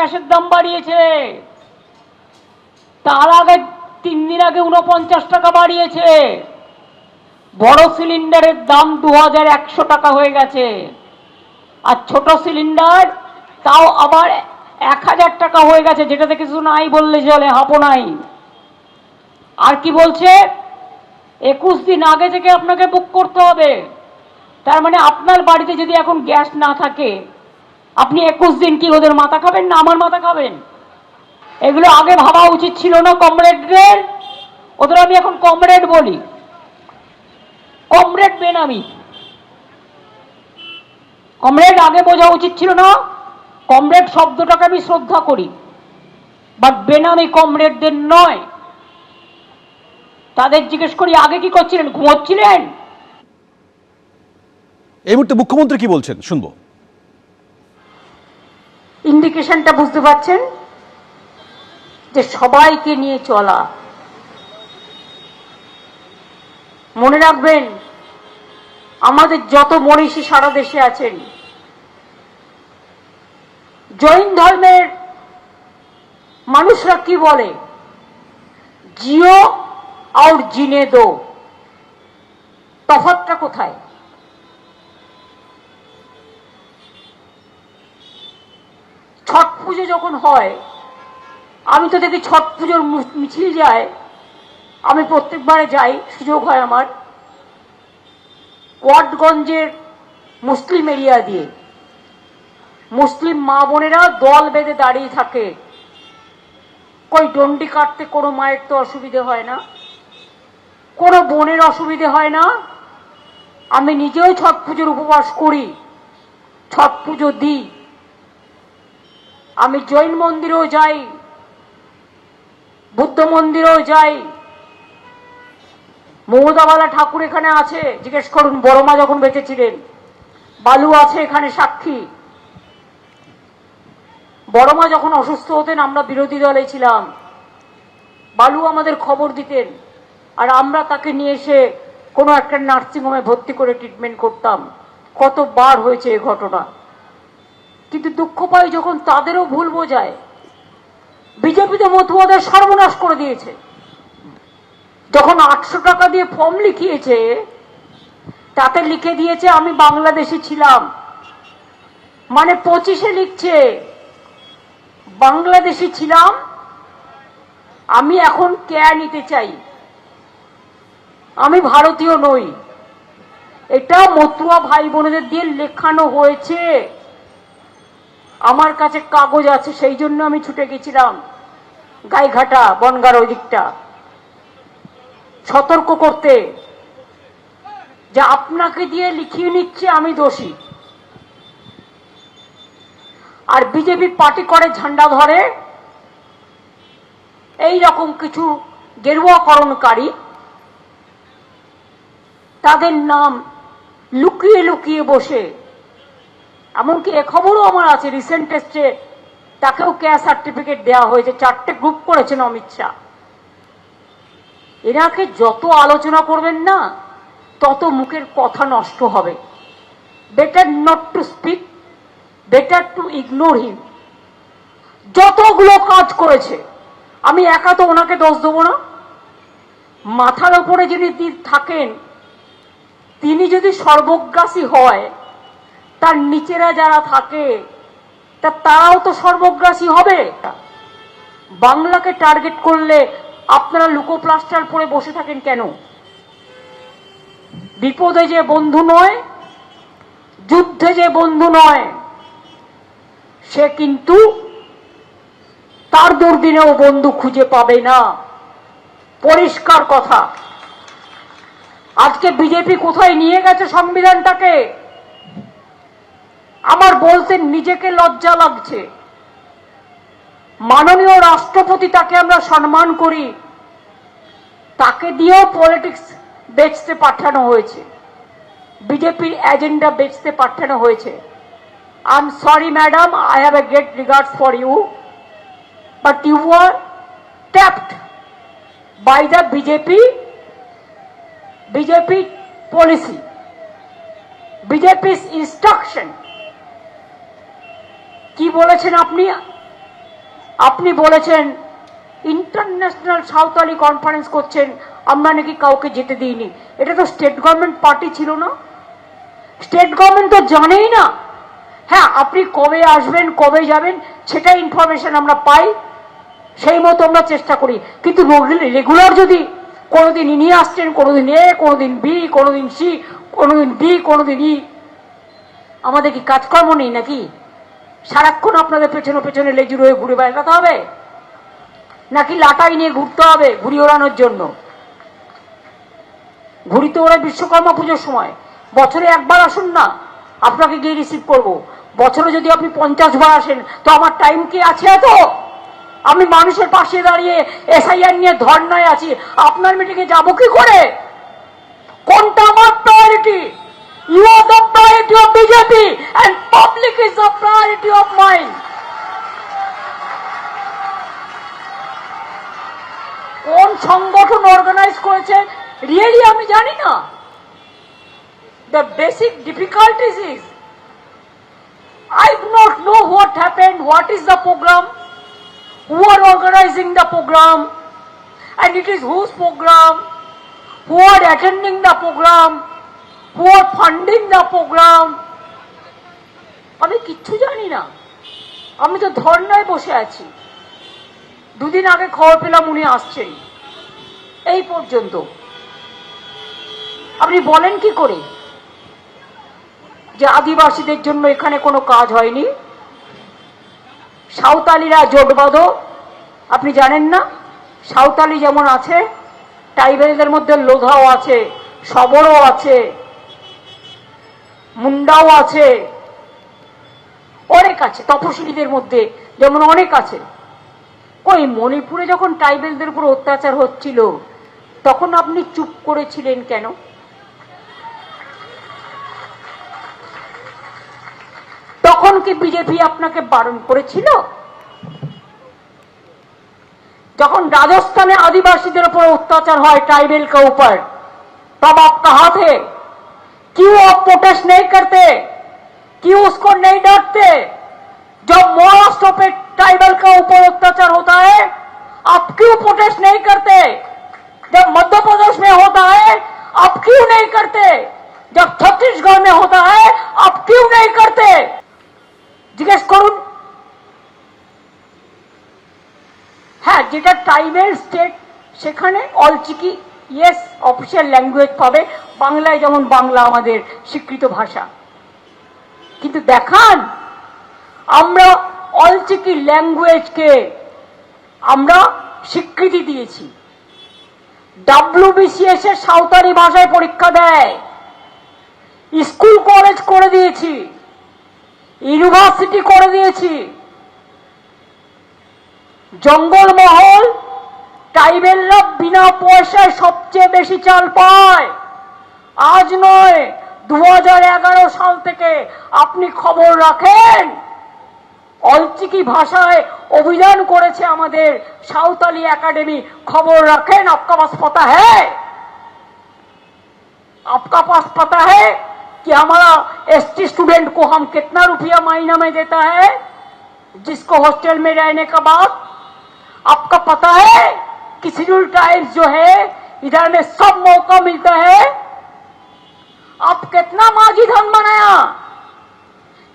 গ্যাসের দাম বাড়িয়েছে, তার আগে 3 দিন আগে 49 টাকা বাড়িয়েছে। বড় সিলিন্ডারের দাম 2100 টাকা হয়ে গেছে, আর ছোট সিলিন্ডার তাও আবার 1000 টাকা হয়ে গেছে, যেটাতে কিছু নাই বললে চলে, হাঁপো নাই। আর কি বলছে, 21 দিন আগে থেকে আপনাকে বুক করতে হবে। তার মানে আপনার বাড়িতে যদি এখন গ্যাস না থাকে, আপনি 21 দিন কি ওদের মাথা খাবেন না আমার মাথা খাবেন? এগুলো আগে ভাবা উচিত ছিল না কমরেডদের? ওদের আমি এখন কমরেড বলি, কমরেড বেনামি। কমরেড আগে বোঝা উচিত ছিল না। কমরেড শব্দটাকে আমি শ্রদ্ধা করি, বাট বেনামি কমরেডদের নয়। তাদের জিজ্ঞেস করি আগে কি করছিলেন, ঘুমোচ্ছিলেন? এই মুহূর্তে মুখ্যমন্ত্রী কি বলছেন শুনবো। ইন্ডিকেশনটা বুঝতে পারছেন যে সবাইকে নিয়ে চলা। মনে রাখবেন, আমাদের যত মনীষী সারা দেশে আছেন, জৈন ধর্মের মানুষরা কি বলে, জিও আর জিনে দো। তফাৎটা কোথায়? ছট পুজো যখন হয়, আমি তো দেখি ছট পুজোর মিছিল যায়, আমি প্রত্যেকবারে যাই, সুযোগ হয় আমার। ওয়াটগঞ্জের মুসলিম এরিয়া দিয়ে মুসলিম মা বোনেরা দল বেঁধে দাঁড়িয়ে থাকে। কই ডন্ডি কাটতে কোনো মায়ের তো অসুবিধে হয় না, কোনো বোনের অসুবিধে হয় না। আমি নিজেও ছট পুজোর উপবাস করি, ছট পুজো দিই। আমি জৈন মন্দিরেও যাই, বুদ্ধ মন্দিরেও যাই। মমতাবালা ঠাকুর এখানে আছে, জিজ্ঞেস করুন, বড় মা যখন বেঁচে ছিলেন। বালু আছে এখানে সাক্ষী। বড় মা যখন অসুস্থ হতেন, আমরা বিরোধী দলে ছিলাম, বালু আমাদের খবর দিতেন, আর আমরা তাকে নিয়ে এসে কোনো একটা নার্সিংহোমে ভর্তি করে ট্রিটমেন্ট করতাম। কতবার হয়েছে এই ঘটনা। কিন্তু দুঃখ পাই যখন তাদেরও ভুল বোঝায়। বিজেপিতে মতুয়াদের সর্বনাশ করে দিয়েছে। যখন 800 টাকা দিয়ে ফর্ম লিখিয়েছে, তাতে লিখে দিয়েছে আমি বাংলাদেশি ছিলাম, মানে 25-এ লিখছে বাংলাদেশি ছিলাম, আমি এখন কেয়া নিতে চাই, আমি ভারতীয় নই। এটা মতুয়া ভাই বোনেদের দিয়ে লেখানো হয়েছে। আমার কাছে কাগজ আছে, সেই জন্য আমি ছুটে গেছিলাম গাইঘাটা বনগার ওই দিকটা, সতর্ক করতে যে আপনাকে দিয়ে লিখিয়ে নিচ্ছে আমি দোষী। আর বিজেপি পার্টি করে, ঝান্ডা ধরে, এই রকম কিছু গেরুয়াকরণকারী, তাদের নাম লুকিয়ে লুকিয়ে বসে। এমনকি এ খবরও আমার আছে, রিসেন্ট টেস্টে তাকেও ক্যাশ সার্টিফিকেট দেওয়া হয়েছে। 4টে গ্রুপ করেছেন অমিত শাহ। এনাকে যত আলোচনা করবেন না, তত মুখের কথা নষ্ট হবে। Better not to speak, better to ignore him. যতগুলো কাজ করেছে, আমি একা তো ওনাকে দোষ দেবো না। মাথার ওপরে যিনি থাকেন, তিনি যদি সর্বগ্রাসী হয়, তার নিচেরা যারা থাকে তারাও তো সর্বগ্রাসী হবে। বাংলাকে টার্গেট করলে আপনারা লুকোপ্লাস্টার পরে বসে থাকেন কেন? বিপদে যে বন্ধু নয়, যুদ্ধে যে বন্ধু নয়, সে কিন্তু তার দুর্দিনেও বন্ধু খুঁজে পাবে না। পরিষ্কার কথা। আজকে বিজেপি কোথায় নিয়ে গেছে সংবিধানটাকে, আমার বলতে নিজেকে লজ্জা লাগছে। মাননীয় রাষ্ট্রপতি, তাকে আমরা সম্মান করি, তাকে দিয়েও পলিটিক্স বেচতে পাঠানো হয়েছে, বিজেপির এজেন্ডা বেচতে পাঠানো হয়েছে। I am sorry madam, I have a great regards for you, but you are tapped by the BJP policy, বিজেপির ইনস্ট্রাকশন। কি বলেছেন আপনি? আপনি বলেছেন ইন্টারন্যাশনাল সাঁওতালি কনফারেন্স করছেন, আমরা নাকি কাউকে যেতে দিইনি। এটা তো স্টেট গভর্নমেন্ট পার্টি ছিল না, স্টেট গভর্নমেন্ট তো জানেই না। হ্যাঁ, আপনি কবে আসবেন কবে যাবেন সেটা ইনফরমেশন আমরা পাই, সেই মতো আমরা চেষ্টা করি। কিন্তু রেগুলার যদি কোনোদিন ইনি আসছেন, কোনোদিন এ, কোনোদিন বি, কোনোদিন সি, কোনোদিন ডি, কোনোদিন ই, আমাদের কি কাজকর্ম নেই নাকি? সারাক্ষণ আপনাদের পেছনে পেছনে লেজুর হয়ে ঘুরে বেড়াতে হবে, নাকি লাটাই নিয়ে ঘুরতে হবে ঘুড়ি ওড়ানোর জন্য? ঘুড়ি তো ওরা বিশ্বকর্মা পুজোর সময়, বছরে একবার আসুন না, আপনাকে গিয়ে রিসিভ করব। বছরে যদি আপনি 50 বার আসেন তো আমার টাইম কি আছে এত? আমি মানুষের পাশে দাঁড়িয়ে এসআইআর নিয়ে ধর্নায় আছি, আপনার মিটিংয়ে যাবো কি করে? কোনটা আমার priority? You are the priority of BJP and public is the priority of mind. কোন সংগঠন অর্গানাইজ করেছে রিয়েলি আমি জানি না। The basic difficulties is I do not know what happened, what is the program, who are organizing the program, and it is whose program, who are attending the program, who are funding the program. আমি কিচ্ছু জানি না, আমি তো ধর্নায় বসে আছি। দুদিন আগে খবর পেলাম উনি আসছেন, এই পর্যন্ত। আপনি বলেন কি করে যে আদিবাসীদের জন্য এখানে কোনো কাজ হয়নি? সাঁওতালিরা জোট বাঁধো, আপনি জানেন না? সাঁওতালি যেমন আছে, ট্রাইবেলদের মধ্যে লোধাও আছে, সবরও আছে, মুন্ডাও আছে, অনেক আছে। তপশিলীদের মধ্যে যেমন অনেক আছে। কই মণিপুরে যখন ট্রাইবেলদের উপর অত্যাচার হচ্ছিল তখন আপনি চুপ করেছিলেন কেন? তখন কি বিজেপি আপনাকে বারণ করেছিল? যখন রাজস্থানে আদিবাসীদের উপর অত্যাচার হয় ट्राइबल के ऊपर, तब आप कहाँ थे? क्यों आप प्रोटेस्ट नहीं करते? क्यों उसको नहीं डांटते? जब महाराष्ट्र पे ट्राइबल के ऊपर अत्याचार होता है आप क्यों प्रोटेस्ट नहीं करते? जब मध्य प्रदेश में होता है आप क्यों नहीं करते? जब छत्तीसगढ़ में होता है आप क्यों नहीं करते? জিজ্ঞেস করুন। হ্যাঁ, যেটা ট্রাইবেল স্টেট সেখানে অলচিকি ইয়েস অফিসিয়াল ল্যাঙ্গুয়েজ পাবে, বাংলায় যেমন বাংলা আমাদের স্বীকৃত ভাষা। কিন্তু দেখান আমরা অলচিকি ল্যাঙ্গুয়েজকে আমরা স্বীকৃতি দিয়েছি। WBCS এর সাঁওতালি ভাষায় পরীক্ষা দেয়, স্কুল কলেজ করে দিয়েছি, ইউনিভার্সিটি করে দিয়েছি। জঙ্গলমহল ট্রাইবেলরা বিনা পয়সায় সবচেয়ে বেশি চাল পায়। আজ নয়, 2011 সাল থেকে আপনি খবর রাখেন, অলচিকি ভাষায় অভিযান করেছে আমাদের সাঁওতালি একাডেমি। খবর রাখেন, आपका पास पता है? आपका पास पता है कि हमारा एसटी स्टूडेंट को हम कितना रुपया महीना में देता है जिसको हॉस्टल में रहने का बाद? आपका पता है कि शेड्यूल ट्राइब्स जो है इधर में सब मौका मिलता है। आप कितना माझी धन बनाया,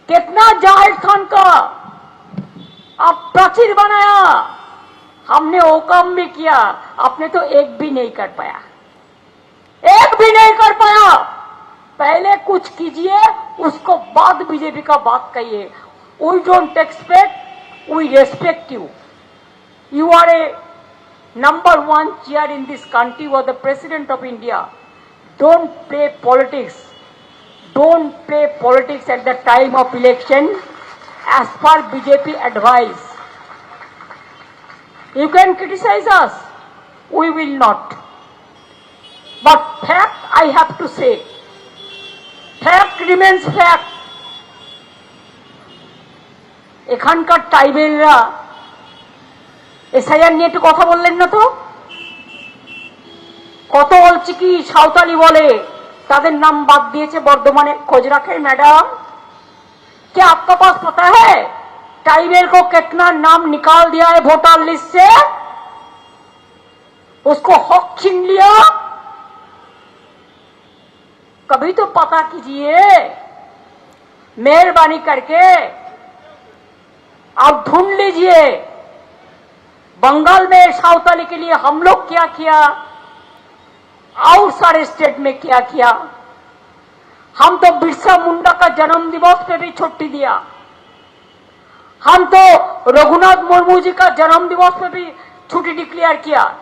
कितना जाहिर खान का आप प्राचीर बनाया, हमने वो काम भी किया, आपने तो एक भी नहीं कर पाया, एक भी नहीं कर पाया। पहले कुछ कीजिए, उसको बाद बीजेपी का बात कहिए। We don't expect, we respect you. You are a number 1 chair in this country, you are the president of India. Don't play politics. Don't play politics at the time of election as per BJP advice. You can criticize us, we will not. But fact I have to say, fact remains fact. এখানকার ট্রাইবেলরা SIR নিয়ে একটু কথা বললেন না তো? কত অলচিকি সাঁওতালি বলে তাদের নাম বাদ দিয়েছে বর্ধমানে। খোঁজ রাখে ম্যাডাম? क्या आपका पास पता है ट्राइबल को कितना नाम निकाल दिया है वोटर लिस्ट से, उसको हक छीन लिया। कभी तो पता कीजिए, मेहरबानी करके आप ढूंढ लीजिए बंगाल में सावताली के लिए हम लोग क्या किया और सारे स्टेट में क्या किया। हम तो बिरसा मुंडा का जन्म दिवस पे भी छुट्टी दिया, हम तो रघुनाथ मुर्मू जी का जन्म दिवस पे भी छुट्टी डिक्लेयर किया।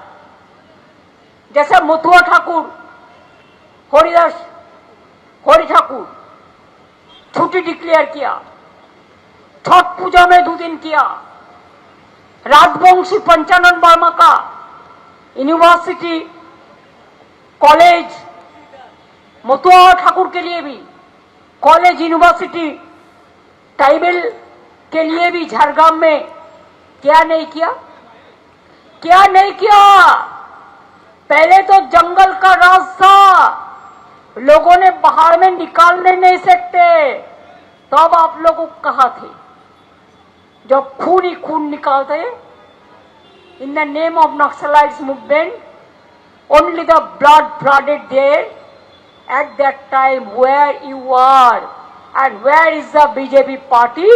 जैसे मथुआ ठाकुर, हरि ठाकुर छुट्टी डिक्लेयर किया, छठ पूजा में 2 दिन किया। राजवंशी पंचानन वर्मा का यूनिवर्सिटी कॉलेज, मथुआ ठाकुर के लिए भी कॉलेज यूनिवर्सिटी, ट्राइबल के लिए भी झारग्राम में क्या नहीं किया, क्या नहीं किया। पहले तो जंगल का राज था, लोगों ने बाहर में निकालने नहीं सकते, तब आप लोगों को कहा थे जब खून ही खून निकालते in the name of naxalites movement, only the blood flooded there at that time where you are and where is the BJP party,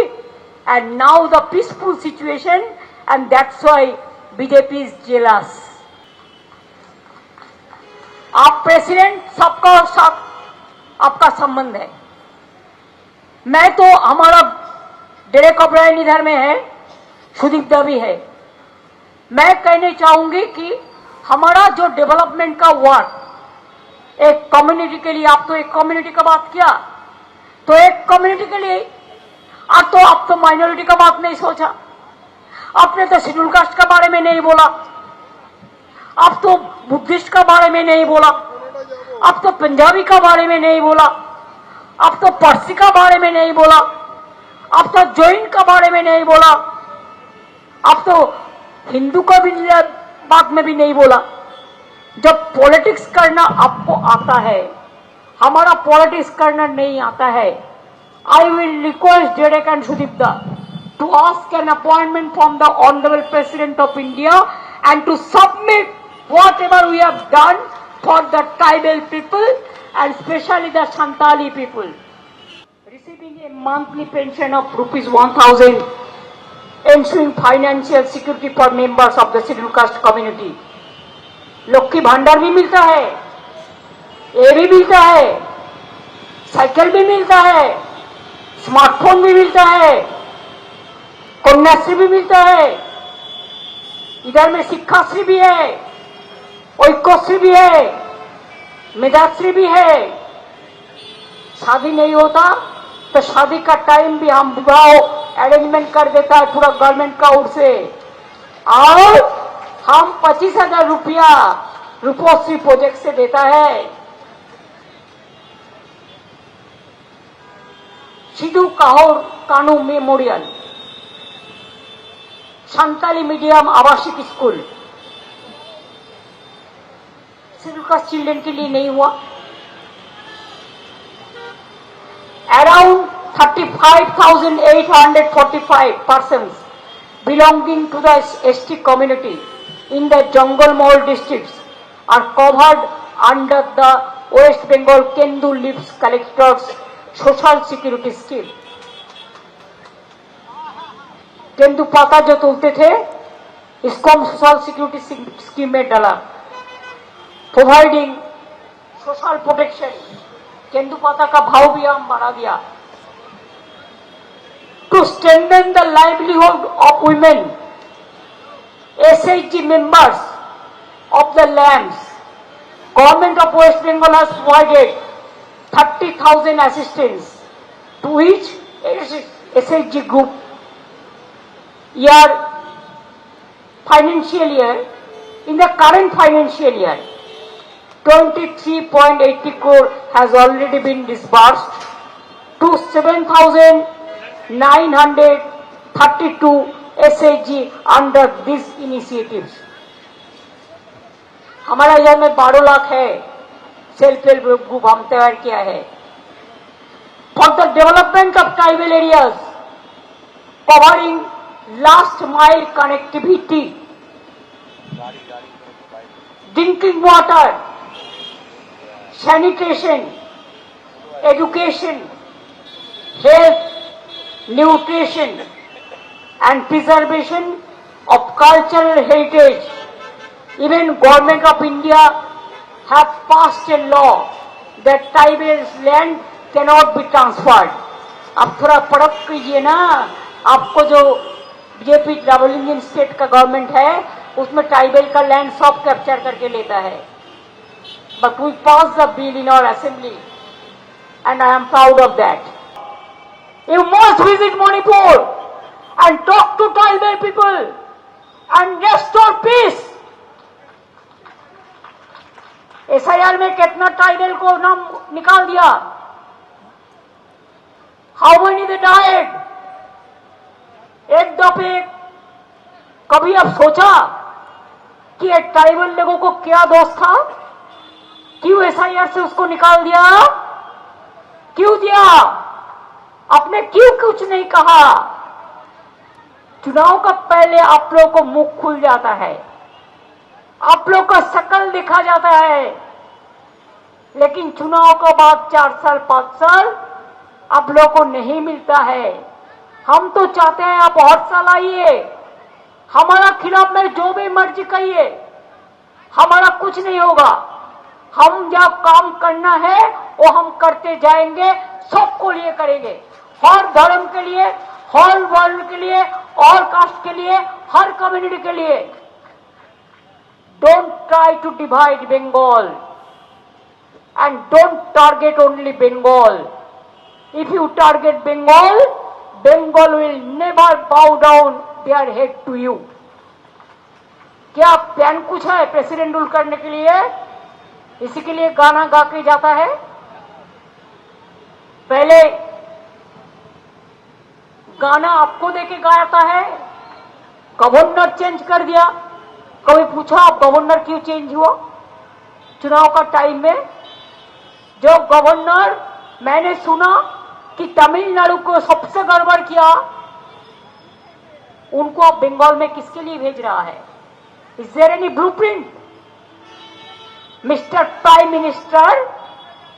and now the peaceful situation, and that's why BJP is jealous. आप president, सबका साथ आपका संबंध है। मैं तो, हमारा Derek O'Brien इधर में है, सुदीप दा भी है। मैं कहने चाहूंगी कि हमारा जो डेवलपमेंट का वर्क एक कम्युनिटी के लिए, आप तो एक कम्युनिटी का बात किया, तो एक कम्युनिटी के लिए आप तो माइनॉरिटी का बात नहीं सोचा, आपने तो शेड्यूल कास्ट का बारे में नहीं बोला, आप तो बुद्धिस्ट का बारे में नहीं बोला, आप तो पंजाबी का बारे में नहीं बोला, आप तो पारसी का बारे में नहीं बोला, आप तो जैन का बारे में नहीं बोला, आप तो हिंदू का भी बात में भी नहीं बोला। जब पॉलिटिक्स करना आपको आता है, हमारा पॉलिटिक्स करना नहीं आता है, I will request Derek and Sudip da to ask an appointment from the honourable president of India and to submit whatever we have done for the tribal people and especially the Santali people. Receiving a monthly pension of ₹1,000, ensuring financial security for members of the scheduled caste community. Lakshmi भंडार भी मिलता है, ये भी मिलता है, cycle भी मिलता है, स्मार्टफोन भी मिलता है, कन्याश्री भी मिलता है, इधर में शिक्षाश्री भी है, ऐक्यश्री भी है, मेधाश्री भी है। शादी नहीं होता तो शादी का टाइम भी हम विवाह अरेंजमेंट कर देता है पूरा गवर्नमेंट का ओर से, और हम 25,000 रुपया रूपोश्री प्रोजेक्ट से देता है। सिद्धू कानू मेमोरियल, संताली मीडियम आवासीय स्कूल, शेड्यूल कास्ट चिल्ड्रन के लिए नहीं हुआ। Around 35,845 persons belonging to the ST community in the Jungle Mahal districts are covered under the West Bengal Kendu Leaves Collectors Social Security Scheme. केंदू पाता जो तुलते थे, इसको हम सोशल सिक्योरिटी स्कीम में डाला, प्रोवाइडिंग सोशल प्रोटेक्शन। केंदू पाता का भाव भी हम बढ़ा दिया। To strengthen the livelihood of women, SHG members of the lands, Government of West Bengal has provided 30,000 assistance to each SHG group financial year. In the current financial year, 23.80 crore has already been disbursed to 7,932 SHG under these initiatives. हमारा इधर में 12 लाख है self help group हम तैयार किया है for the development of tribal areas. covering last mile connectivity, drinking water, sanitation, education, health, nutrition, and preservation of cultural heritage. Even Government of India have passed a law that tribal land cannot be transferred. अब थोड़ा परख कीजिए ना, आपको जो BJP double engine state का government है उसमें ट्राइबल का लैंड सब कैप्चर करके लेता है. But we passed the bill in our assembly and I am proud of that. You must visit Manipur and talk to tribal people and restore peace. SIR में कितना tribal को नाम निकाल दिया? How many they died? एक दफे कभी अब सोचा कि ये ट्राइबल लोगों को क्या दोष था? क्यों SIR से उसको निकाल दिया? क्यों दिया? आपने क्यों कुछ नहीं कहा? चुनाव का पहले आप लोगों को मुख खुल जाता है, आप लोग का शकल दिखा जाता है, लेकिन चुनाव के बाद 4 साल 5 साल आप लोग को नहीं मिलता है. हम तो चाहते हैं आप और साल आइए, हमारा खिलाफ में जो भी मर्जी कहिए, हमारा कुछ नहीं होगा. हम जब काम करना है वो हम करते जाएंगे, सबको लिए करेंगे, हर धर्म के लिए, हर वर्ण के लिए, और कास्ट के लिए, हर कम्युनिटी के लिए. Don't try to divide Bengal and don't target only Bengal. If you target Bengal, Bengal will never bow down their head to you. क्या प्लान कुछ है प्रेसिडेंट रूल करने के लिए? इसी के लिए गाना गा के जाता है. पहले गाना आपको देके गाता है, गवर्नर चेंज कर दिया. कभी पूछा आप गवर्नर क्यों चेंज हुआ? चुनाव का टाइम में जो गवर्नर, मैंने सुना कि तमिलनाडु को सबसे गड़बड़ किया, उनको अब बंगाल में किसके लिए भेज रहा है? Is there any blueprint? Mister prime minister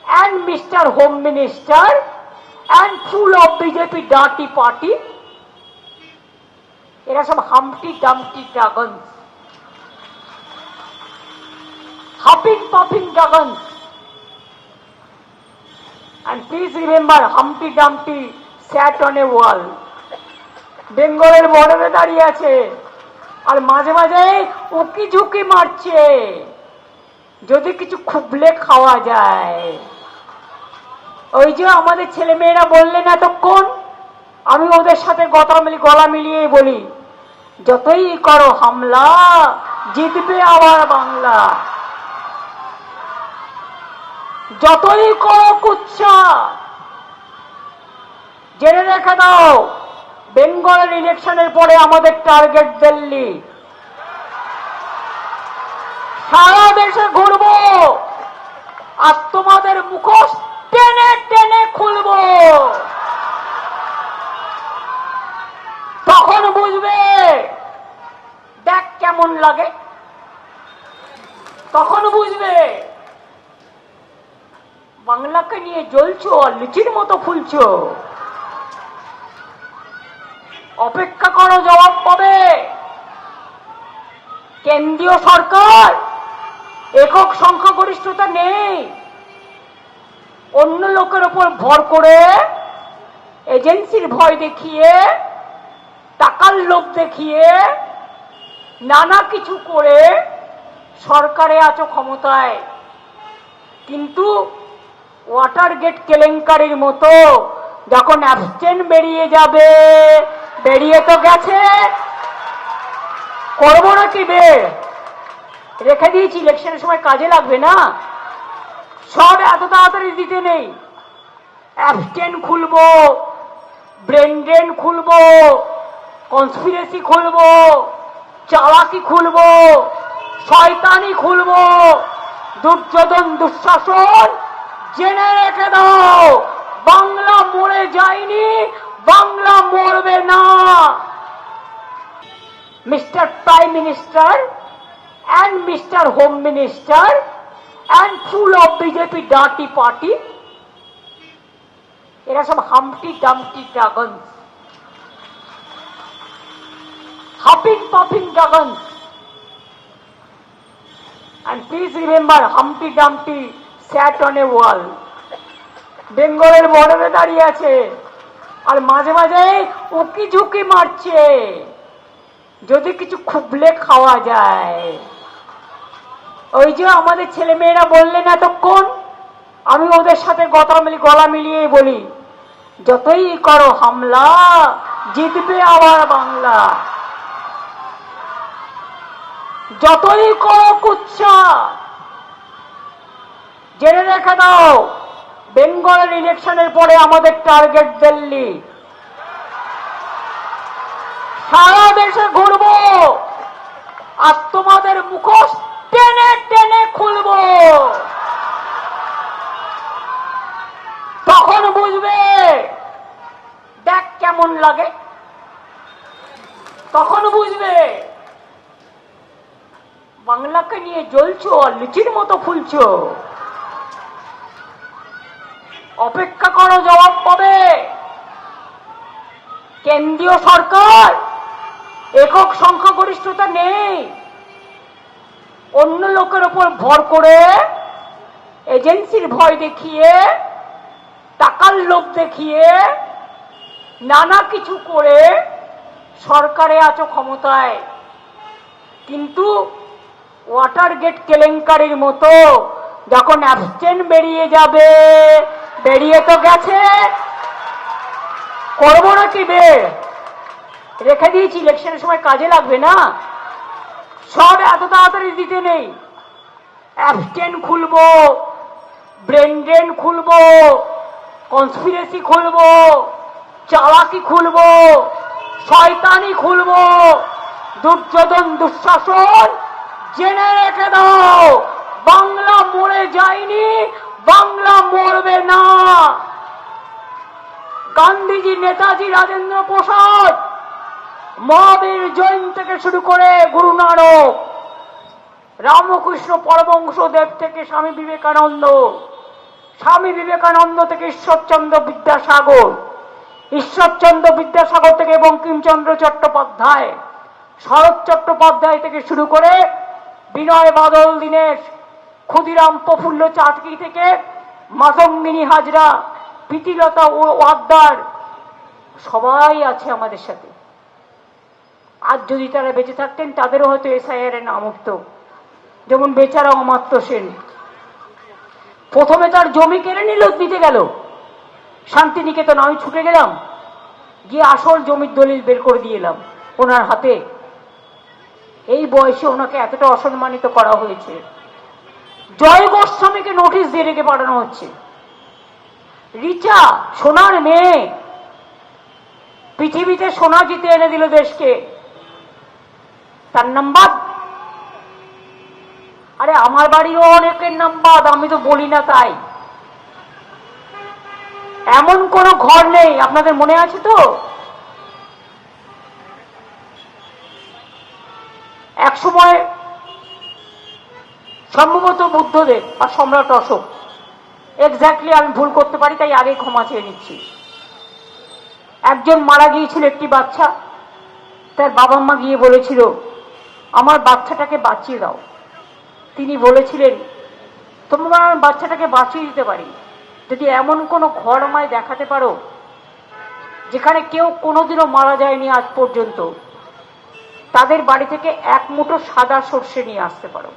and mister home minister and full of BJP dirty party, एरा सब humpty dumpty dragons, huffing puffing dragons. And please remember, Humpty Dumpty sat on a wall. বেঙ্গলের বর্ডারে দাঁড়িয়ে আছে আর মাঝে মাঝে উকি ঝুঁকি মারছে যদি কিছু খুবলে খাওয়া যায়. ওই যে আমাদের ছেলে মেয়েরা বললেন এতক্ষণ, আমি ওদের সাথে গলা মিলিয়ে বলি, যতই করো হামলা জিতবে আবার বাংলা, যতই করো কুচ্ছা জেনে রেখে দাও, বেঙ্গলের ইলেকশনের পরে আমাদের টার্গেট দিল্লি. সারা দেশে ঘুরবো আর তোমাদের মুখোশ টেনে টেনে খুলবো. তখন বুঝবে দেখ কেমন লাগে, তখন বুঝবে বাংলাকে নিয়ে জ্বলছো আর লিচির মতো ফুলছো. অপেক্ষা করো, জবাব পাবে. কেন্দ্রীয় সরকার একক সংখ্যাগরিষ্ঠতা নেই, অন্য লোকের উপর ভর করে, এজেন্সির ভয় দেখিয়ে, টাকার লোভ দেখিয়ে, নানা কিছু করে সরকারে আছো ক্ষমতায়, কিন্তু ওয়াটার গেট কেলেঙ্কারির মতো যখন অ্যাবস্টেন্ট বেরিয়ে যাবে, বেরিয়ে তো গেছে, করবো নাকি বের রেখে দিয়েছি, ইলেকশনের সময় কাজে লাগবে না, সব এত তাড়াতাড়ি দিতে নেই. অ্যাবস্টেন্ট খুলবো, ব্রেন ড্রেন খুলবো, কনস্পিরেসি খুলবো, চালাকি খুলবো, শয়তানি খুলবো, দুর্যোধন দুঃশাসন. জেনে রেখে দাও, বাংলা মরে যায়নি, বাংলা মরবে না। Mister prime minister and Mr. Home Minister and full of BJP dirty party, এরা সব Humpty Dumpty dragons, huffing puffing dragons. And please remember, Humpty Dumpty sat on a wall. বেঙ্গলের বর্ডারে দাঁড়িয়ে আছে আর মাঝে মাঝে উকি ঝুঁকি মারছে যদি কিছু খুবলে খাওয়া যায়। ওই যে আমাদের ছেলে মেয়েরা বললেন এতক্ষণ, আমি ওদের সাথে গলা মিলিয়ে বলি, যতই করো হামলা জিতবে আবার বাংলা, যতই করো কুচ্ছা জেনে রেখে দাও, বেঙ্গলের ইলেকশনের পরে আমাদের টার্গেট দিল্লি। সারা দেশে ঘুরবো আর তোমাদের মুখোশ টেনে টেনে খুলবো। তখন বুঝবে দেখ কেমন লাগে, তখন বুঝবে বাংলাকে নিয়ে জ্বলছো আর লিচির মতো ফুলছো। অপেক্ষা করো, জবাব পাবে। কেন্দ্রীয় সরকার একক সংখ্যাগরিষ্ঠতা নেই, অন্য লোকের উপর ভর করে, এজেন্সির ভয় দেখিয়ে, টাকার লোভ দেখিয়ে, নানা কিছু করে সরকারে আছো ক্ষমতায়, কিন্তু ওয়াটার গেট কেলেঙ্কারির মতো যখন অ্যাবস্টেন্ট বেরিয়ে যাবে, বেরিয়ে তো গেছে, করবো নাকি বের রেখে দিয়েছি, ইলেকশনের সময় কাজে লাগবে না, সব এত তাড়াতাড়ি দিতে নেই। অ্যাবস্টেন্ট খুলবো, ব্রেন ড্রেন খুলবো, কনস্পিরেসি খুলবো, চালাকি খুলবো, শয়তানি খুলবো, দুর্যোধন দুঃশাসন। জেনে রেখে দাও, বাংলা মরে যায়নি, বাংলা মরবে না। গান্ধীজি, নেতাজি, রাজেন্দ্র প্রসাদ, মহাবীর জৈন থেকে শুরু করে গুরু নানক, রামকৃষ্ণ পরমহংসদেব থেকে স্বামী বিবেকানন্দ, স্বামী বিবেকানন্দ থেকে ঈশ্বরচন্দ্র বিদ্যাসাগর, ঈশ্বরচন্দ্র বিদ্যাসাগর থেকে বঙ্কিমচন্দ্র চট্টোপাধ্যায়, শরৎ চট্টোপাধ্যায় থেকে শুরু করে বিনয় বাদল দীনেশ, ক্ষুদিরাম প্রফুল্ল চাটকি থেকে মাতঙ্গিনী হাজরা, প্রীতিলতা ওয়াদ্দার, সবাই আছে আমাদের সাথে। আজ যদি তারা বেঁচে থাকতেন তাদেরও হয়তো এসআইআর এর নাম উঠত, যেমন বেচারা অমাত্য সেন। প্রথমে তার জমি কেড়ে নিল, দিতে গেল শান্তিনিকেতন, আমি ছুটে গেলাম, গিয়ে আসল জমির দলিল বের করে দিয়ে এলাম ওনার হাতে। এই বয়সে ওনাকে এতটা অসম্মানিত করা হয়েছে। জয় গোস্বামীকে নোটিশ দিয়ে রেখে পাঠানো হচ্ছে। রিচা, সোনার মেয়ে, পৃথিবীতে সোনা জিতে এনে দিল দেশকে, তার নাম্বার। আরে আমার বাড়িও অনেকের নাম্বার, আমি তো বলি না তাই। এমন কোন ঘর নেই, আপনাদের মনে আছে তো, এক সময় সম্ভবত বুদ্ধদেব আর সম্রাট অশোক, এক্স্যাক্টলি আমি ভুল করতে পারি, তাই আগে ক্ষমা চেয়ে নিচ্ছি। একজন মারা গিয়েছিল, একটি বাচ্চা, তার বাবা মা গিয়ে বলেছিল আমার বাচ্চাটাকে বাঁচিয়ে দাও। তিনি বলেছিলেন তোমরা আমার বাচ্চাটাকে বাঁচিয়ে দিতে পারি যদি এমন কোনো ঘর আমায় দেখাতে পারো যেখানে কেউ কোনোদিনও মারা যায়নি আজ পর্যন্ত, তাদের বাড়ি থেকে এক মুঠো সাদা সর্ষে নিয়ে আসতে পারো।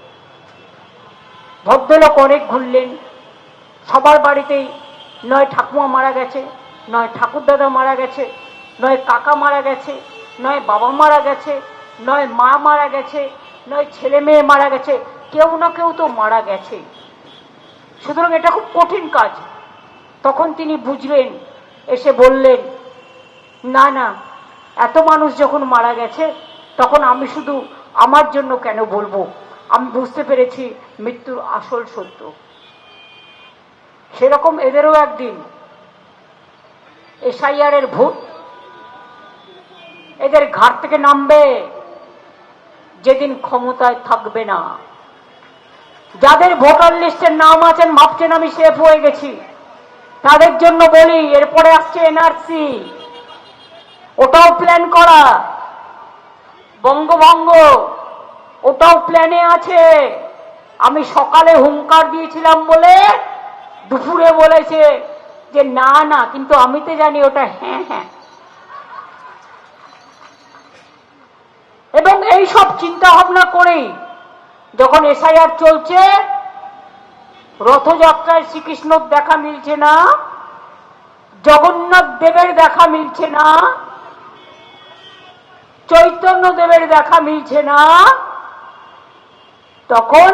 ভদ্রলোক অনেক ঘুরলেন, সবার বাড়িতেই নয় ঠাকুমা মারা গেছে, নয় ঠাকুরদাদা মারা গেছে, নয় কাকা মারা গেছে, নয় বাবা মারা গেছে, নয় মা মারা গেছে, নয় ছেলে মেয়ে মারা গেছে, কেউ না কেউ তো মারা গেছে। সুতরাং এটা খুব কঠিন কাজ। তখন তিনি বুঝলেন, এসে বললেন না না, এত মানুষ যখন মারা গেছে তখন আমি শুধু আমার জন্য কেন বলবো, আমি বুঝতে পেরেছি মৃত্যুর আসল সত্য। সেরকম এদেরও একদিন এসআইআর এর ভোট এদের ঘাট থেকে নামবে যেদিন ক্ষমতায় থাকবে না। যাদের ভোটার লিস্টের নাম আছেন ভাবছেন আমি সেফ হয়ে গেছি, তাদের জন্য বলি এরপরে আসছে এনআরসি, ওটাও প্ল্যান করা। বঙ্গভঙ্গ ওটাও প্ল্যানে আছে। আমি সকালে হুঙ্কার দিয়েছিলাম বলে দুপুরে বলেছে যে না না, কিন্তু আমি তো জানি ওটা হ্যাঁ হ্যাঁ। এবং এই সব চিন্তা ভাবনা করেই যখন এসআইআর চলছে, রথযাত্রায় শ্রীকৃষ্ণর দেখা মিলছে না, জগন্নাথ দেবের দেখা মিলছে না, চৈতন্য দেবের দেখা মিলছে না, তখন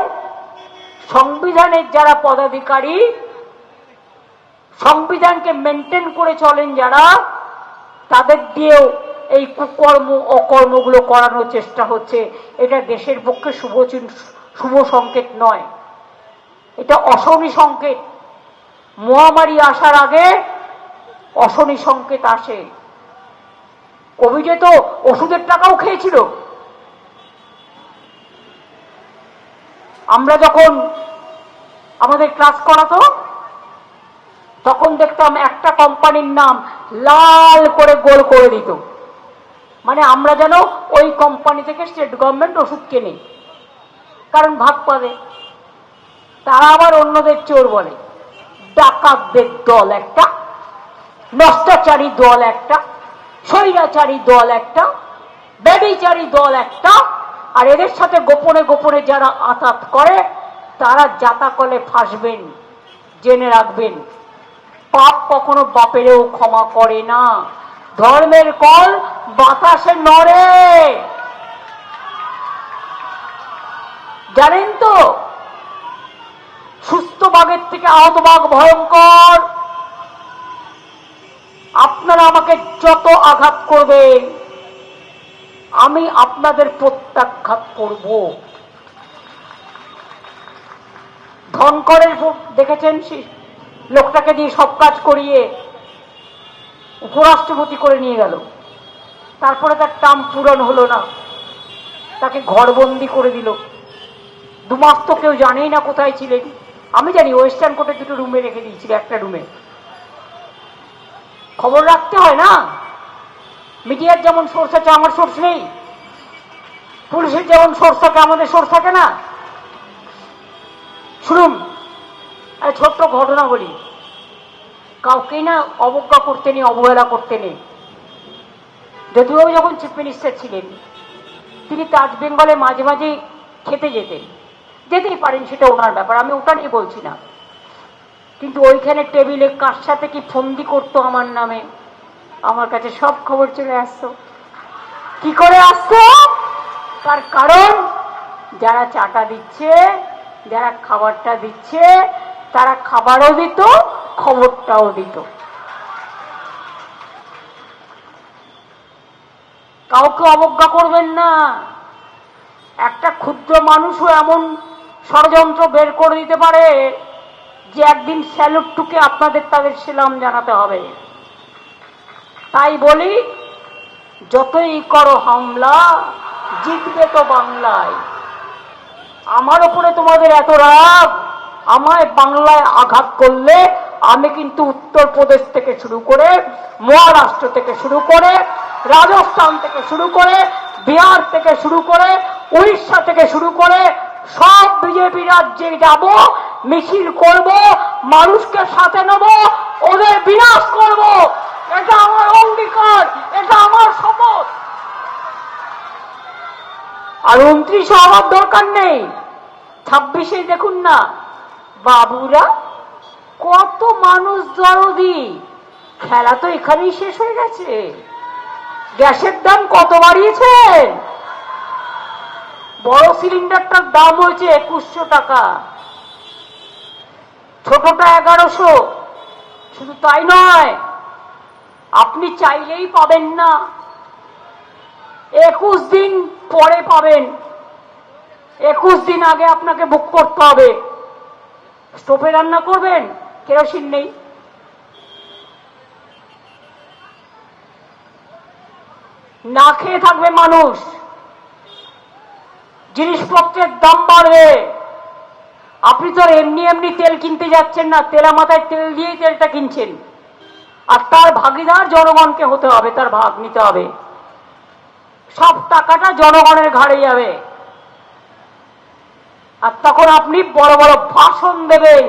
সংবিধানের যারা পদাধিকারী, সংবিধানকে মেনটেন করে চলেন যারা, তাদের দিয়েও এই কুকর্ম অকর্মগুলো করানোর চেষ্টা হচ্ছে। এটা দেশের পক্ষে শুভ সংকেত নয়, এটা অশনি সংকেত। মহামারী আসার আগে অশনি সংকেত আসে। কোভিডে তো ওষুধের টাকাও খেয়েছিল। আমরা যখন আমাদের ক্লাস করাতো তখন দেখতাম একটা কোম্পানির নাম লাল করে গোল করে দিত, মানে আমরা যেন ওই কোম্পানি থেকে স্টেট গভর্নমেন্ট ওষুধ কেনে, কারণ ভাগ পাবে। তারা আবার অন্যদের চোর বলে। ডাকাতদের দল একটা, নষ্টাচারী দল একটা, স্বৈরাচারী দল একটা, ব্যভিচারী দল একটা, আর এদের সাথে গোপনে গোপনে যারা আঁতাত করে তারা জাতাকলে ফাঁসবেন, জেনে রাখবেন। পাপ কখনো বাপেরেও ক্ষমা করে না। ধর্মের কল বাতাসে নড়ে, জানেন তো? সুস্থ বাঘের থেকে আহত বাঘ ভয়ঙ্কর। আপনারা আমাকে যত আঘাত করবেন আমি আপনাদের প্রত্যাঘাত করব। ধনকরের দেখেছেন লোকটাকে দিয়ে সব কাজ করিয়ে উপরাষ্ট্রপতি করে নিয়ে গেল, তারপরে তার টার্ম পূরণ হলো না, তাকে ঘরবন্দি করে দিল। 2 মাস তো কেউ জানেই না কোথায় ছিলেন। আমি জানি ওয়েস্টার্ন কোর্টে 2টো রুমে রেখে দিয়েছিল, একটা রুমে। খবর রাখতে হয় না। মিডিয়ার যেমন সোর্স আছে আমার সোর্স নেই, পুলিশের যেমন সোর্স থাকে আমাদের সোর্স থাকে না। শুনুন, ছোট্ট ঘটনা বলি। কাউকেই না অবজ্ঞা করতে নেই, অবহেলা করতে নেই। যদিও যখন চিফ মিনিস্টার ছিলেন তিনি তাজ বেঙ্গলে মাঝে মাঝে খেতে যেতেই পারেন, সেটা ওনার ব্যাপার, আমি ওটা নিয়ে বলছি না। কিন্তু ওইখানে টেবিলে কার সাথে কি ফন্দি করতো আমার নামে, আমার কাছে সব খবর চলে আসতো। কি করে আসতো? তার কারণ যারা চাটা দিচ্ছে, যারা খাবারটা দিচ্ছে, তারা খাবারও দিত, খবরটাও দিত। কাউকে অবজ্ঞা করবেন না। একটা ক্ষুদ্র মানুষও এমন ষড়যন্ত্র বের করে দিতে পারে যে একদিন স্যালুট টুকে আপনাদের তাদের সেলাম জানাতে হবে। তাই বলি, যতই করো হামলা জিতবে তো বাংলায়। আমার উপরে তোমাদের এত রাগ, আমায় বাংলায় আঘাত করলে আমি কিন্তু উত্তরপ্রদেশ থেকে শুরু করে, মহারাষ্ট্র থেকে শুরু করে, রাজস্থান থেকে শুরু করে, বিহার থেকে শুরু করে, উড়িষ্যা থেকে শুরু করে সব বিজেপি রাজ্যে যাব, মিছিল করব, মানুষকে সাথে নেব, ওদের বিনাশ করব। এটা আমার অঙ্গীকার, এটা আমার শপথ। আর 29-এ আমার দরকার নেই, 26-এ দেখুন না বাবুরা কত মানুষ দরদি। খেলা তো এখানেই শেষ হয়ে গেছে। গ্যাসের দাম কত বাড়িয়েছেন? বড় সিলিন্ডারটার দাম হয়েছে 2100 টাকা, ছোটটা 1100। শুধু তাই নয়, আপনি চাইলেই পাবেন না, 21 দিন পরে পাবেন। 21 দিন আগে আপনাকে বুক করতে হবে। স্টোভে রান্না করবেন, কেরোসিন নেই, না খেয়ে থাকবে মানুষ, জিনিসপত্রের দাম বাড়বে। আপনি তো এমনি এমনি তেল কিনতে যাচ্ছেন না, তেলা মাথায় তেল দিয়েই তেলটা কিনছেন, আর তার ভাগিদার জনগণকে হতে হবে, তার ভাগ নিতে হবে। সব টাকাটা জনগণের ঘাড়ে যাবে, আর তখন আপনি বড় বড় ভাষণ দেবেন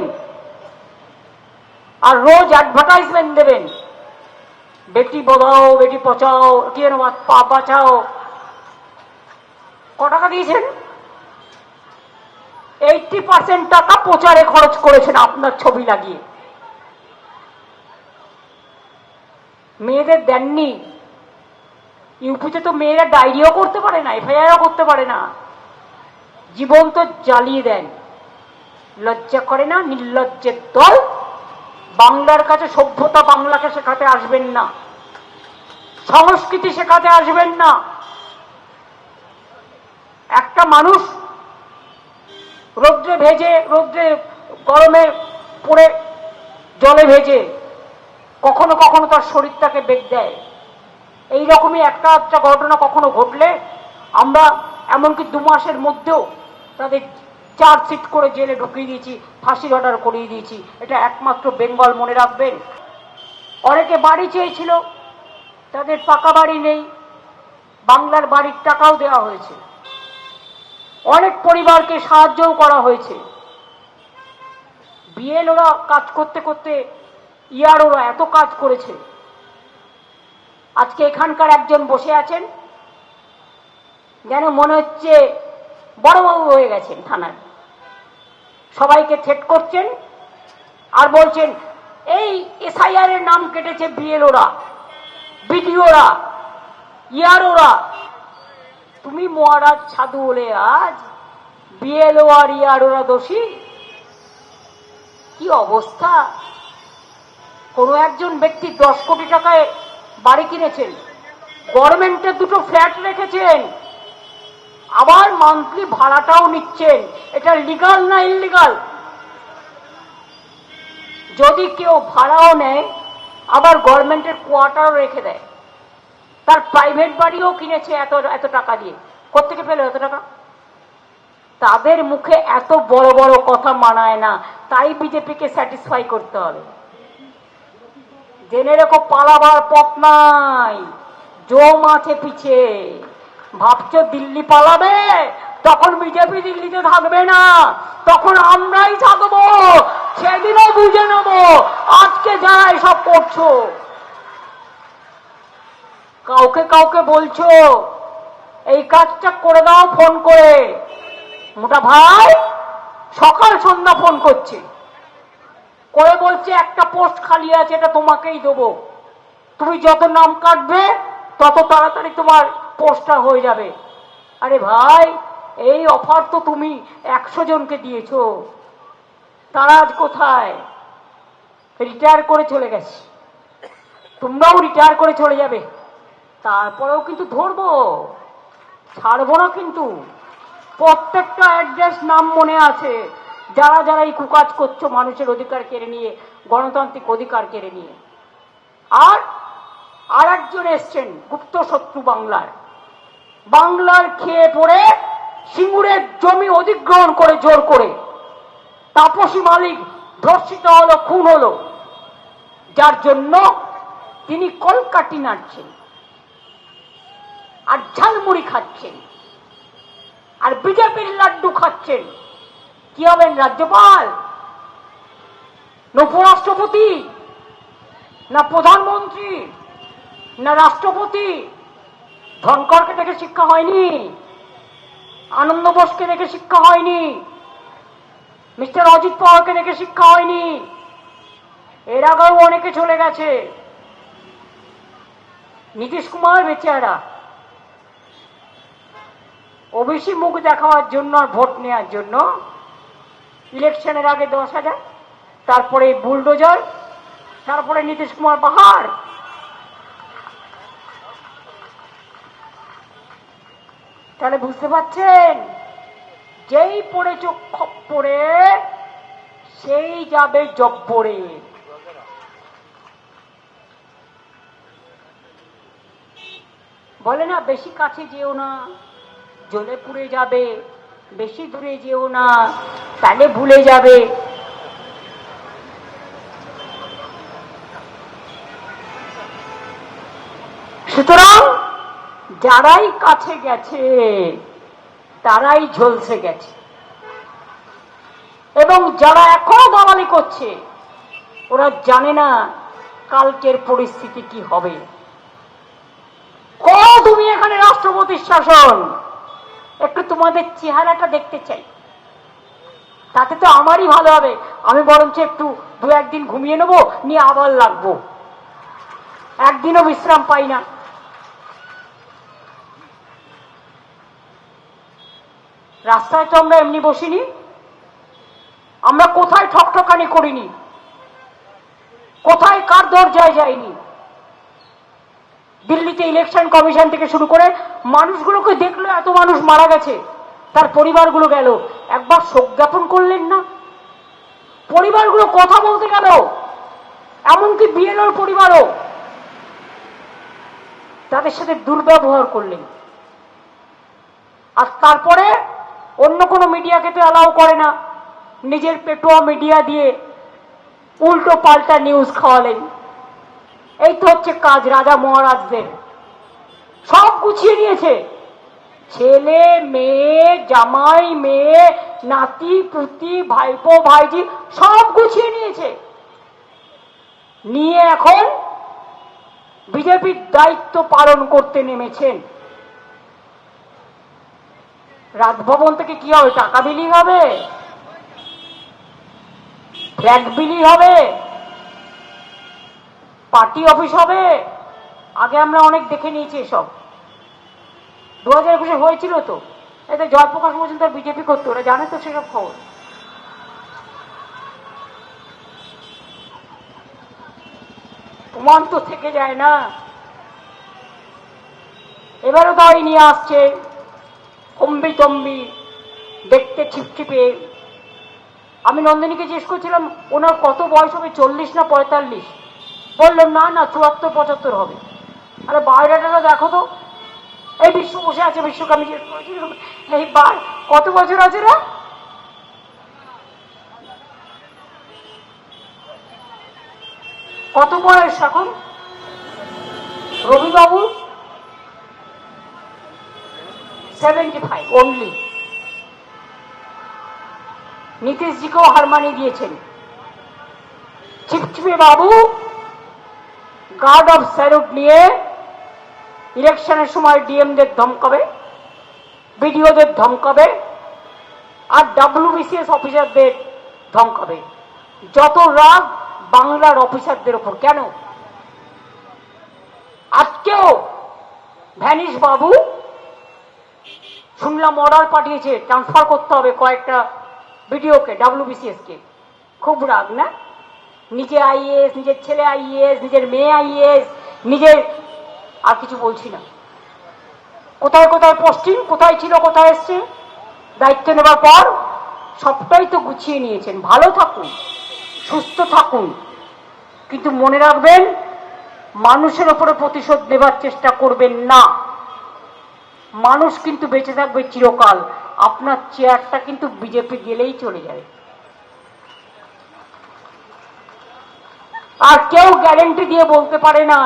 আর রোজ অ্যাডভার্টাইজমেন্ট দেবেন, বেটি বধাও, বেটি পচাও, পা বাঁচাও। ক টাকা দিয়েছেন? 80% টাকা প্রচারে খরচ করেছেন আপনার ছবি লাগিয়ে। মেয়েদের দেননি। ইউপিতে তো মেয়েরা ডায়েরিও করতে পারে না, এফআইআরও করতে পারে না, জীবন তো জ্বালিয়ে দেন। লজ্জা করে না? নির্লজ্জের দল। বাংলার কাছে সভ্যতা বাংলাকে শেখাতে আসবেন না, সংস্কৃতি শেখাতে আসবেন না। একটা মানুষ রৌদ্রে ভেজে, রৌদ্রে গরমে পড়ে, জলে ভেজে কখনো কখনো তার শরীরটাকে বেগ দেয়। এইরকমই একটা একটা ঘটনা কখনো ঘটলে আমরা এমনকি 2 মাসের মধ্যেও তাদের চার্জশিট করে জেলে ঢুকিয়ে দিয়েছি, ফাঁসির অর্ডার করিয়ে দিয়েছি। এটা একমাত্র বেঙ্গল, মনে রাখবেন। অনেকে বাড়ি চেয়েছিল, তাদের পাকা বাড়ি নেই, বাংলার বাড়ির টাকাও দেওয়া হয়েছে। অনেক পরিবারকে সাহায্যও করা হয়েছে। বিএলওরা কাজ করতে করতে ইয়ারওরা এত কাজ করেছে। আজকে এখানকার একজন বসে আছেন, যেন মনে হচ্ছে বড়বাবু হয়ে গেছেন থানায়। সবাইকে থ্রেট করছেন আর বলছেন এই এসআইআর এর নাম কেটেছে বিএলওরা, বিডিওরা, ইয়ারওরা। তুমি মহারাজ সাধু হলে আজ বিএলও আর ইয়ারওরা দোষী? কি অবস্থা! কোন একজন ব্যক্তি 10 কোটি টাকায় বাড়ি কিনেছেন, গভর্নমেন্টের 2টো ফ্ল্যাট রেখেছেন, আবার মান্থলি ভাড়াটাও নিচ্ছেন। এটা লিগাল না ইললিগাল? যদি কেউ ভাড়াও নেয় আবার গভর্নমেন্টের কোয়ার্টারও রেখে দেয়, তার প্রাইভেট বাড়িও কিনেছে এত এত টাকা দিয়ে, কোত্থেকে পেল এত টাকা? তাদের মুখে এত বড় বড় কথা মানায় না, তাই বিজেপিকে স্যাটিসফাই করতে হবে। জেনে রেখো, পালাবার পথ নাই, জম আছে পিছে। ভাবছো দিল্লি পালাবে? তখন বিজেপি দিল্লিতে থাকবে না, তখন আমরাই থাকবো, সেদিনও বুঝে নেব। আজকে যারা এসব করছো, কাউকে কাউকে বলছো এই কাজটা করে দাও ফোন করে, মোটা ভাই সকাল সন্ধ্যা ফোন করছে, করে বলছে একটা পোস্ট খালি আছে, এটা তোমাকেই দেবো, তুমি যত নাম কাটবে তত তাড়াতাড়ি তোমার পোস্টটা হয়ে যাবে। আরে ভাই, এই অফার তো তুমি 100 জনকে দিয়েছো, তারা আজ কোথায়? রিটায়ার করে চলে গেছে, তোমরাও রিটায়ার করে চলে যাবে। তারপরেও কিন্তু ধরবো, ছাড়বো না কিন্তু। প্রত্যেকটা অ্যাড্রেস নাম মনে আছে, যারা যারা এই কুকাজ করছো মানুষের অধিকার কেড়ে নিয়ে, গণতান্ত্রিক অধিকার কেড়ে নিয়ে। আর একজন এসছেন গুপ্ত শত্রু বাংলার, বাংলার খেয়ে পড়ে সিঙ্গুরের জমি অধিগ্রহণ করে জোর করে তাপসী মালিক ধর্ষিত হলো, খুন হলো, যার জন্য তিনি কলকাটি নাড়ছেন আর ঝালমুড়ি খাচ্ছেন আর বিজেপির লাড্ডু খাচ্ছেন। কি হবেন? রাজ্যপাল না উপরাষ্ট্রপতি না প্রধানমন্ত্রী না রাষ্ট্রপতি? ধনকরকে দেখে শিক্ষা হয়নি, আনন্দ বোসকে দেখে শিক্ষা হয়নি, মিস্টার অজিত পাওয়ারকে দেখে শিক্ষা হয়নি। এর আগেও অনেকে চলে গেছে, নীতিশ কুমার বেচারা ওবিসি মুখ দেখাবার জন্য আর ভোট নেওয়ার জন্য ইলেকশনের আগে 10,000, তারপরে বুলডোজার, তারপরে নীতিশ কুমার পাহাড়। তাহলে বুঝতে পারছেন, যেই পড়ে চোখ খপ্পরে সেই যাবে জব্বরে। বলে না বেশি কাছে যেও না, জ্বলে পুড়ে যাবে, বেশি দূরে যেও না, তাহলে ভুলে যাবে। সুতরাং যারাই কাছে গেছে তারাই ঝলসে গেছে, এবং যারা এখনো দালালি করছে ওরা জানে না কালকের পরিস্থিতি কি হবে। তুমি এখানে রাষ্ট্রপতির শাসন, একটু তোমাদের চেহারাটা দেখতে চাই, তাতে তো আমারই ভালো হবে। আমি বরঞ্চ একটু দু একদিন ঘুমিয়ে নেবো, নিয়ে আবার লাগবো, একদিনও বিশ্রাম পাই না। রাস্তায় তো আমরা এমনি বসিনি, আমরা কোথায় ঠকঠকানি করিনি, কোথায় কার দরজায় যায়নি। দিল্লিতে ইলেকশন কমিশন থেকে শুরু করে মানুষগুলোকে দেখলো, এত মানুষ মারা গেছে, তার পরিবারগুলো গেল, একবার শোক জ্ঞাপন করলেন না? পরিবারগুলো কথা বলতে গেল, এমনকি বিএলওর পরিবারও, তাদের সাথে দুর্ব্যবহার করলেন। আর তারপরে অন্য কোনো মিডিয়াকে তো অ্যালাউ করে না, নিজের পেটোয়া মিডিয়া দিয়ে উল্টো পাল্টা নিউজ খাওয়ালেন। এই তো হচ্ছে কাজ রাজা মহারাজদের। সব গুছিয়ে নিয়েছে, ছেলে মেয়ে, জামাই মেয়ে, নাতি পুতি, ভাইপো ভাইজি সব গুছিয়ে নিয়েছে, নিয়ে এখন বিজেপির দায়িত্ব পালন করতে নেমেছেন। রাজভবন থেকে কি হবে? টাকা বিলি হবে, ফ্ল্যাগ বিলি হবে, পার্টি অফিস হবে। আগে আমরা অনেক দেখে নিয়েছি এসব। 2021 হয়েছিল তো, এতে জয়প্রকাশ মজুমদার বিজেপি করতো, ওরা জানে তো সেসব খবর। প্রমাণ তো থেকে যায় না। এবারও দাঁড়ি নিয়ে আসছে অম্বি তম্বি, দেখতে ছিপছিপে। আমি নন্দিনীকে জিজ্ঞেস করছিলাম ওনার কত বয়স হবে, 40 না 45? বললেন না না 74-75 হবে। আরে বায়োডাটাটা দেখো তো। এই বিশ্ব বসে আছে, বিশ্বকে আমি জিজ্ঞেস করেছিলাম এই কত বছর আছে রে? কত বয়স এখন রবিবাবু? 75 অনলি। নীতিশজিকেও হার মানিয়ে দিয়েছেন। চিপচিপে বাবু গার্ড অফ স্যালুট নিয়ে ইলেকশনের সময় ডিএমদের ধমকাবে, বিডিওদের ধমকাবে, আর WBCS অফিসারদের ধমকাবে। যত রাগ বাংলার অফিসারদের ওপর। কেন? আজকেও ভ্যানিশ বাবু শুনলাম অর্ডার পাঠিয়েছে ট্রান্সফার করতে হবে কয়েকটা বিডিওকে, WBCS কে। খুব রাগ না? নিজে আইএস, নিজের ছেলে আইএস, নিজের মেয়ে আইএস, নিজের, আর কিছু বলছি না। কোথায় কোথায় পোস্টিং, কোথায় ছিল, কোথায় এসছে, দায়িত্ব নেবার পর সবটাই তো গুছিয়ে নিয়েছেন। ভালো থাকুন, সুস্থ থাকুন, কিন্তু মনে রাখবেন মানুষের ওপরে প্রতিশোধ নেবার চেষ্টা করবেন না। মানুষ কিন্তু বেঁচে থাকবে চিরকাল, আপনার চেয়ারটা কিন্তু বিজেপি গেলেই চলে যাবে। আর কেউ গ্যারেন্টি দিয়ে বলতে পারে না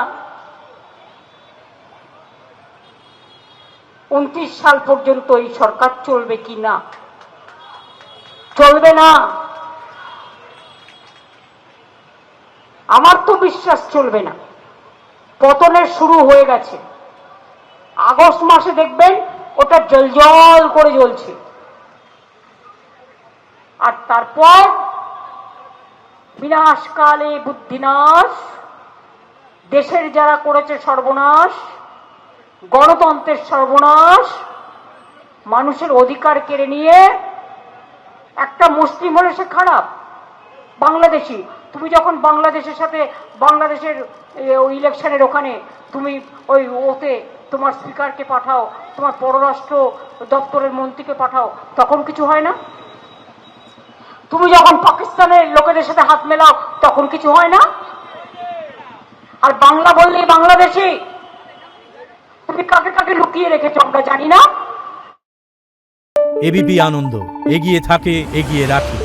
29 সাল পর্যন্ত এই সরকার চলবে কি না। চলবে না, আমার তো বিশ্বাস চলবে না। পতনের শুরু হয়ে গেছে। আগস্ট মাসে দেখবেন ওটা জলজল করে জ্বলছে, আর তারপর বিনাশকালে বুদ্ধিনাশ, দেশের যারা করেছে সর্বনাশ, গণতন্ত্রের সর্বনাশ, মানুষের অধিকার কেড়ে নিয়ে। একটা মুসলিম হলে সে খারাপ, বাংলাদেশি। তুমি যখন বাংলাদেশের সাথে, বাংলাদেশের ইলেকশনের ওখানে তুমি ওই ওতে তোমার স্পিকারকে পাঠাও, তোমার পররাষ্ট্র দপ্তরের মন্ত্রীকে পাঠাও, তখন কিছু হয় না? তুমি যখন পাকিস্তানের লোকেদের সাথে হাত মেলাও তখন কিছু হয় না? আর বাংলা বললেই বাংলাদেশি, তুমি কাকে কাকে লুকিয়ে রেখেছো আমরা জানি না। এবিপি আনন্দ এগিয়ে থাকে, এগিয়ে রাখে।